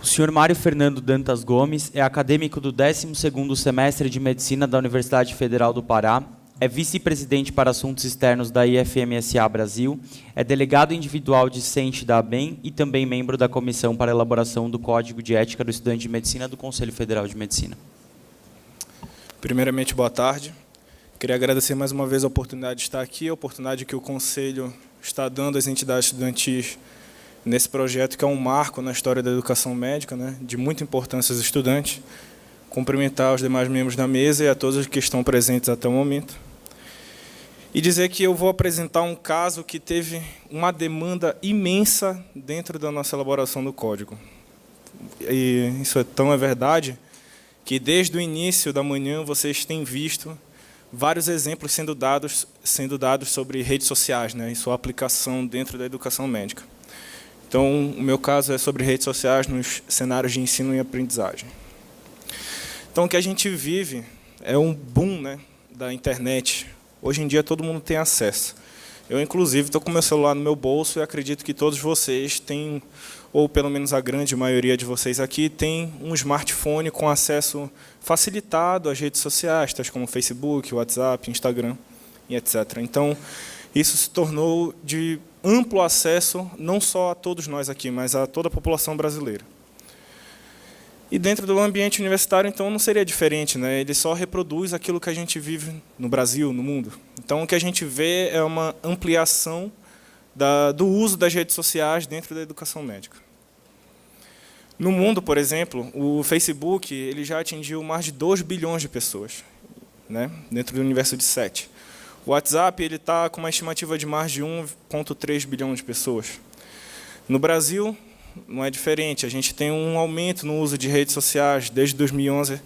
senhor Mário Fernando Dantas Gomes é acadêmico do 12º semestre de Medicina da Universidade Federal do Pará, é vice-presidente para assuntos externos da IFMSA Brasil, é delegado individual discente da ABEM e também membro da comissão para elaboração do Código de Ética do Estudante de Medicina do Conselho Federal de Medicina. Primeiramente, boa tarde. Queria agradecer mais uma vez a oportunidade de estar aqui, a oportunidade que o Conselho está dando às entidades estudantis nesse projeto, que é um marco na história da educação médica, né, de muita importância aos estudantes. Cumprimentar os demais membros da mesa e a todos que estão presentes até o momento. E dizer que eu vou apresentar um caso que teve uma demanda imensa dentro da nossa elaboração do código. E isso é verdade que desde o início da manhã vocês têm visto vários exemplos sendo dados sobre redes sociais, né, e sua aplicação dentro da educação médica. Então, o meu caso é sobre redes sociais nos cenários de ensino e aprendizagem. Então, o que a gente vive é um boom, né, da internet. Hoje em dia, todo mundo tem acesso. Eu, inclusive, estou com meu celular no meu bolso e acredito que todos vocês têm, ou pelo menos a grande maioria de vocês aqui, tem um smartphone com acesso facilitado às redes sociais, tais como Facebook, WhatsApp, Instagram e etc. Então, isso se tornou de amplo acesso, não só a todos nós aqui, mas a toda a população brasileira. E dentro do ambiente universitário, então, não seria diferente, né? Ele só reproduz aquilo que a gente vive no Brasil, no mundo. Então, o que a gente vê é uma ampliação do uso das redes sociais dentro da educação médica. No mundo, por exemplo, o Facebook ele já atingiu mais de 2 bilhões de pessoas, né? Dentro do universo de 7. O WhatsApp está com uma estimativa de mais de 1,3 bilhão de pessoas. No Brasil, não é diferente. A gente tem um aumento no uso de redes sociais desde 2011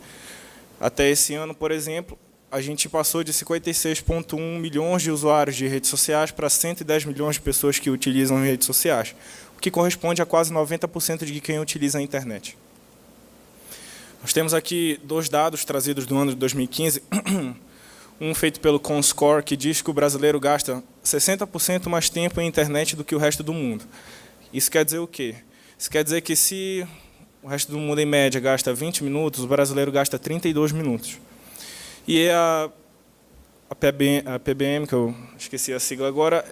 até esse ano, por exemplo. A gente passou de 56,1 milhões de usuários de redes sociais para 110 milhões de pessoas que utilizam redes sociais, o que corresponde a quase 90% de quem utiliza a internet. Nós temos aqui 2 dados trazidos do ano de 2015, um feito pelo Comscore, que diz que o brasileiro gasta 60% mais tempo em internet do que o resto do mundo. Isso quer dizer o quê? Isso quer dizer que se o resto do mundo, em média, gasta 20 minutos, o brasileiro gasta 32 minutos. E a PBM, que eu esqueci a sigla agora,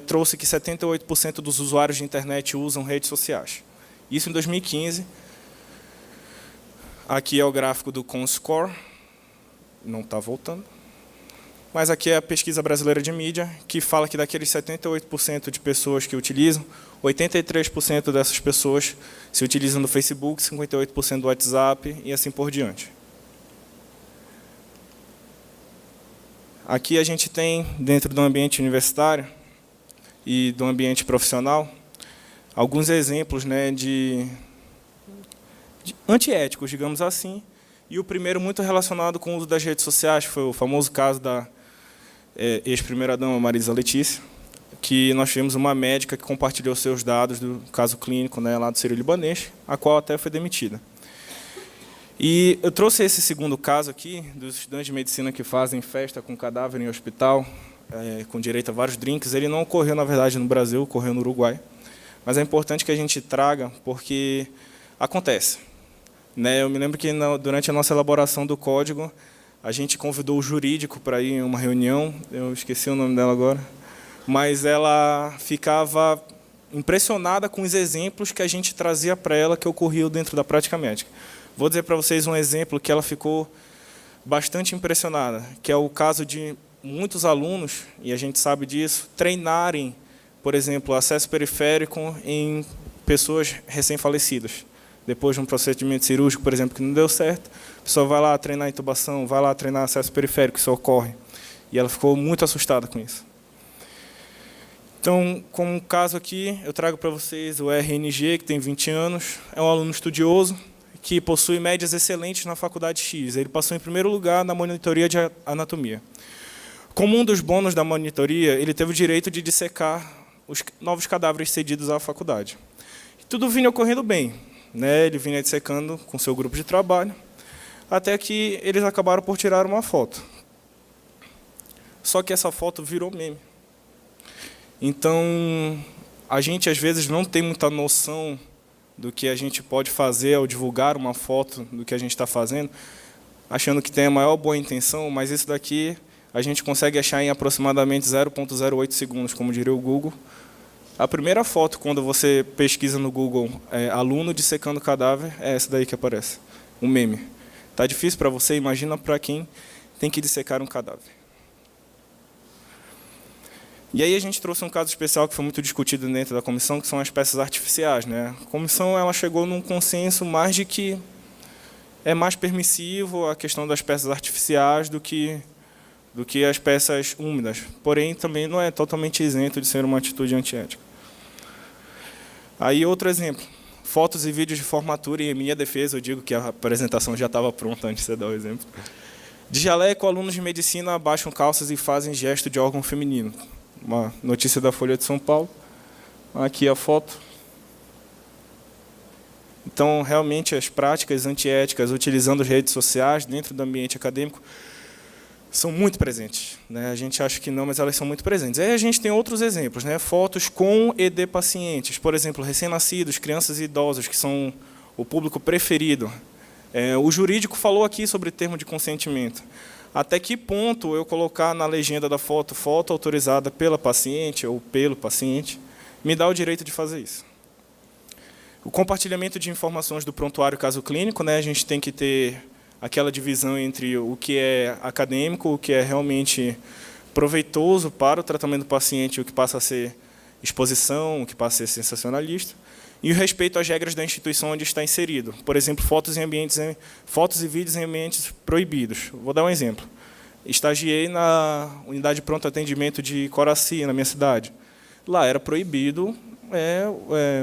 trouxe que 78% dos usuários de internet usam redes sociais. Isso em 2015. Aqui é o gráfico do Comscore. Não está voltando. Mas aqui é a pesquisa brasileira de mídia, que fala que daqueles 78% de pessoas que utilizam, 83% dessas pessoas se utilizam do Facebook, 58% do WhatsApp e assim por diante. Aqui a gente tem, dentro do ambiente universitário e do ambiente profissional, alguns exemplos, né, de antiéticos, digamos assim, e o primeiro muito relacionado com o uso das redes sociais, foi o famoso caso da ex-primeira-dama Marisa Letícia, que nós tivemos uma médica que compartilhou seus dados do caso clínico, né, lá do Sírio-Libanês, a qual até foi demitida. E eu trouxe esse segundo caso aqui, dos estudantes de medicina que fazem festa com cadáver em hospital, com direito a vários drinks. Ele não ocorreu, na verdade, no Brasil, ocorreu no Uruguai. Mas é importante que a gente traga, porque acontece. Né, eu me lembro que durante a nossa elaboração do código, a gente convidou o jurídico para ir em uma reunião, eu esqueci o nome dela agora, mas ela ficava impressionada com os exemplos que a gente trazia para ela que ocorriam dentro da prática médica. Vou dizer para vocês um exemplo que ela ficou bastante impressionada, que é o caso de muitos alunos, e a gente sabe disso, treinarem, por exemplo, acesso periférico em pessoas recém-falecidas. Depois de um procedimento cirúrgico, por exemplo, que não deu certo, a pessoa vai lá treinar intubação, vai lá treinar acesso periférico, isso ocorre. E ela ficou muito assustada com isso. Então, como caso aqui, eu trago para vocês o RNG, que tem 20 anos, é um aluno estudioso, que possui médias excelentes na faculdade X. Ele passou em primeiro lugar na monitoria de anatomia. Como um dos bônus da monitoria, ele teve o direito de dissecar os novos cadáveres cedidos à faculdade. E tudo vinha ocorrendo bem, né? Ele vinha dissecando com seu grupo de trabalho, até que eles acabaram por tirar uma foto. Só que essa foto virou meme. Então, a gente, às vezes, não tem muita noção do que a gente pode fazer ao divulgar uma foto do que a gente está fazendo, achando que tem a maior boa intenção, mas isso daqui a gente consegue achar em aproximadamente 0,08 segundos, como diria o Google. A primeira foto, quando você pesquisa no Google aluno dissecando cadáver, é essa daí que aparece, um meme. Está difícil para você? Imagina para quem tem que dissecar um cadáver. E aí a gente trouxe um caso especial que foi muito discutido dentro da comissão, que são as peças artificiais, né? A comissão ela chegou num consenso mais de que é mais permissivo a questão das peças artificiais do que as peças úmidas. Porém, também não é totalmente isento de ser uma atitude antiética. Aí outro exemplo, fotos e vídeos de formatura, e em minha defesa eu digo que a apresentação já estava pronta antes de você dar o exemplo. De jaleco, alunos de medicina abaixam calças e fazem gesto de órgão feminino. Uma notícia da Folha de São Paulo. Aqui a foto. Então, realmente, as práticas antiéticas utilizando as redes sociais dentro do ambiente acadêmico são muito presentes, né? A gente acha que não, mas elas são muito presentes. Aí a gente tem outros exemplos, né? Fotos com e de pacientes. Por exemplo, recém-nascidos, crianças e idosos, que são o público preferido. O jurídico falou aqui sobre o termo de consentimento. Até que ponto eu colocar na legenda da foto, foto autorizada pela paciente ou pelo paciente, me dá o direito de fazer isso. O compartilhamento de informações do prontuário caso clínico, né, a gente tem que ter aquela divisão entre o que é acadêmico, o que é realmente proveitoso para o tratamento do paciente, o que passa a ser exposição, o que passa a ser sensacionalista, e o respeito às regras da instituição onde está inserido. Por exemplo, fotos e vídeos em ambientes proibidos. Vou dar um exemplo. Estagiei na unidade de pronto atendimento de Coraci, na minha cidade. Lá era proibido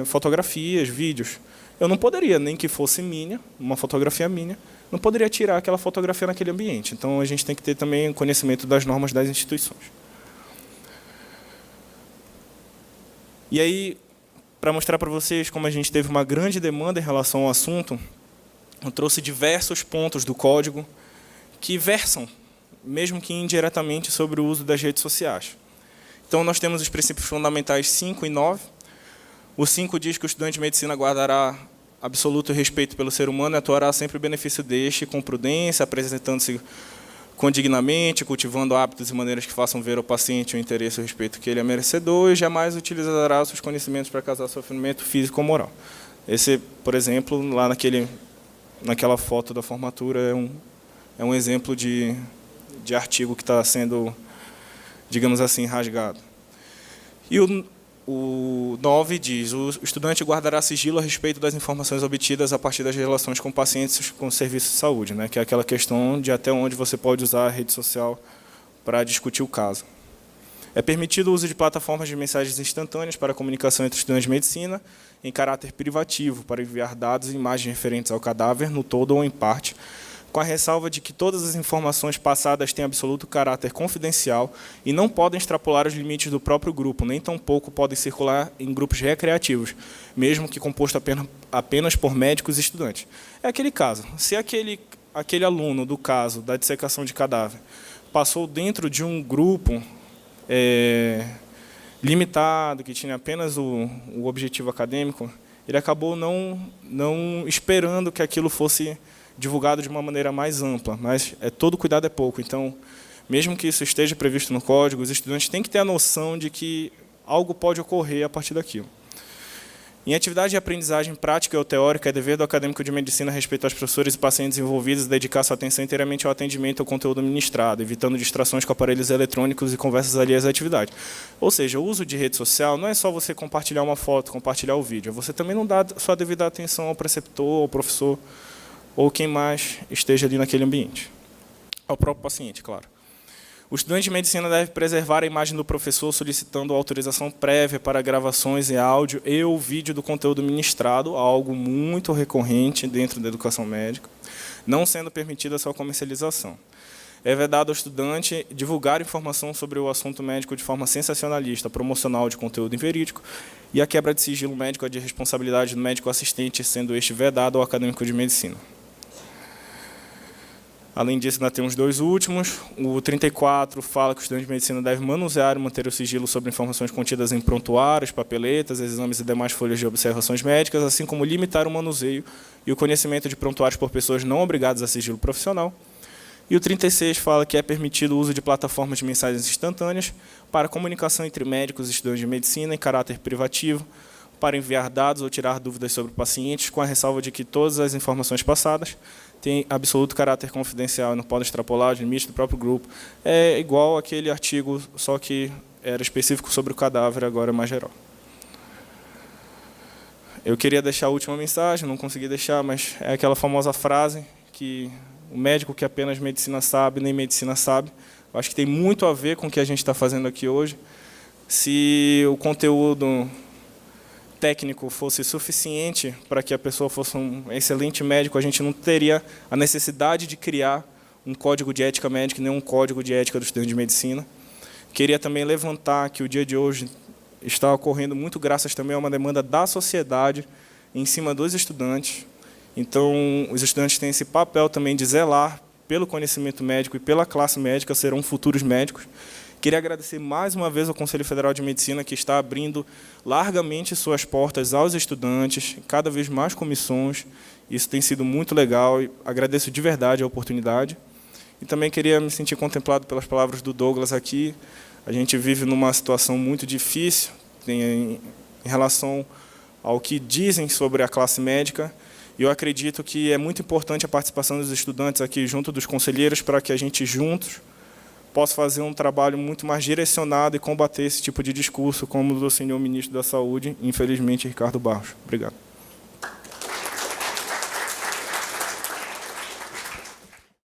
fotografias, vídeos. Eu não poderia, nem que fosse minha, uma fotografia minha, não poderia tirar aquela fotografia naquele ambiente. Então, a gente tem que ter também conhecimento das normas das instituições. E aí, para mostrar para vocês como a gente teve uma grande demanda em relação ao assunto, eu trouxe diversos pontos do código que versam, mesmo que indiretamente, sobre o uso das redes sociais. Então, nós temos os princípios fundamentais 5 e 9. O 5 diz que o estudante de medicina guardará absoluto respeito pelo ser humano e atuará sempre em benefício deste, com prudência, apresentando-se condignamente, cultivando hábitos e maneiras que façam ver ao paciente o interesse e o respeito que ele é merecedor, e jamais utilizará seus conhecimentos para causar sofrimento físico ou moral. Esse, por exemplo, lá naquela foto da formatura, é um exemplo de artigo que está sendo, digamos assim, rasgado. E o 9 diz, o estudante guardará sigilo a respeito das informações obtidas a partir das relações com pacientes com serviços de saúde, né, que é aquela questão de até onde você pode usar a rede social para discutir o caso. É permitido o uso de plataformas de mensagens instantâneas para a comunicação entre estudantes de medicina em caráter privativo, para enviar dados e imagens referentes ao cadáver, no todo ou em parte, com a ressalva de que todas as informações passadas têm absoluto caráter confidencial e não podem extrapolar os limites do próprio grupo, nem tampouco podem circular em grupos recreativos, mesmo que composto apenas por médicos e estudantes. É aquele caso. Se aquele aluno do caso da dissecação de cadáver passou dentro de um grupo limitado, que tinha apenas o objetivo acadêmico, ele acabou não esperando que aquilo fosse divulgado de uma maneira mais ampla, mas todo cuidado é pouco. Então, mesmo que isso esteja previsto no código, os estudantes têm que ter a noção de que algo pode ocorrer a partir daquilo. Em atividade de aprendizagem prática ou teórica, é dever do acadêmico de medicina respeitar os professores e pacientes envolvidos e dedicar sua atenção inteiramente ao atendimento ao conteúdo ministrado, evitando distrações com aparelhos eletrônicos e conversas alheias à atividade. Ou seja, o uso de rede social não é só você compartilhar uma foto, compartilhar o vídeo, você também não dá sua devida atenção ao preceptor, ao professor, ou quem mais esteja ali naquele ambiente. Ao próprio paciente, claro. O estudante de medicina deve preservar a imagem do professor solicitando autorização prévia para gravações em áudio e ou vídeo do conteúdo ministrado, algo muito recorrente dentro da educação médica, não sendo permitida a sua comercialização. É vedado ao estudante divulgar informação sobre o assunto médico de forma sensacionalista, promocional de conteúdo inverídico, e a quebra de sigilo médico é de responsabilidade do médico assistente, sendo este vedado ao acadêmico de medicina. Além disso, ainda tem os dois últimos. O 34 fala que o estudante de medicina deve manusear e manter o sigilo sobre informações contidas em prontuários, papeletas, exames e demais folhas de observações médicas, assim como limitar o manuseio e o conhecimento de prontuários por pessoas não obrigadas a sigilo profissional. E o 36 fala que é permitido o uso de plataformas de mensagens instantâneas para comunicação entre médicos e estudantes de medicina em caráter privativo, para enviar dados ou tirar dúvidas sobre pacientes, com a ressalva de que todas as informações passadas têm absoluto caráter confidencial e não podem extrapolar os limites do próprio grupo. É igual aquele artigo, só que era específico sobre o cadáver, agora é mais geral. Eu queria deixar a última mensagem, não consegui deixar, mas é aquela famosa frase que o médico que apenas medicina sabe, nem medicina sabe. Eu acho que tem muito a ver com o que a gente está fazendo aqui hoje. Se o conteúdo técnico fosse suficiente para que a pessoa fosse um excelente médico, a gente não teria a necessidade de criar um código de ética médica, nem um código de ética do estudante de medicina. Queria também levantar que o dia de hoje está ocorrendo muito graças também a uma demanda da sociedade em cima dos estudantes. Então, os estudantes têm esse papel também de zelar pelo conhecimento médico e pela classe médica, serão futuros médicos. Queria agradecer mais uma vez ao Conselho Federal de Medicina, que está abrindo largamente suas portas aos estudantes, cada vez mais comissões. Isso tem sido muito legal e agradeço de verdade a oportunidade. E também queria me sentir contemplado pelas palavras do Douglas aqui. A gente vive numa situação muito difícil em relação ao que dizem sobre a classe médica. E eu acredito que é muito importante a participação dos estudantes aqui junto dos conselheiros para que a gente juntos possa fazer um trabalho muito mais direcionado e combater esse tipo de discurso, como o do senhor ministro da Saúde, infelizmente, Ricardo Barros. Obrigado.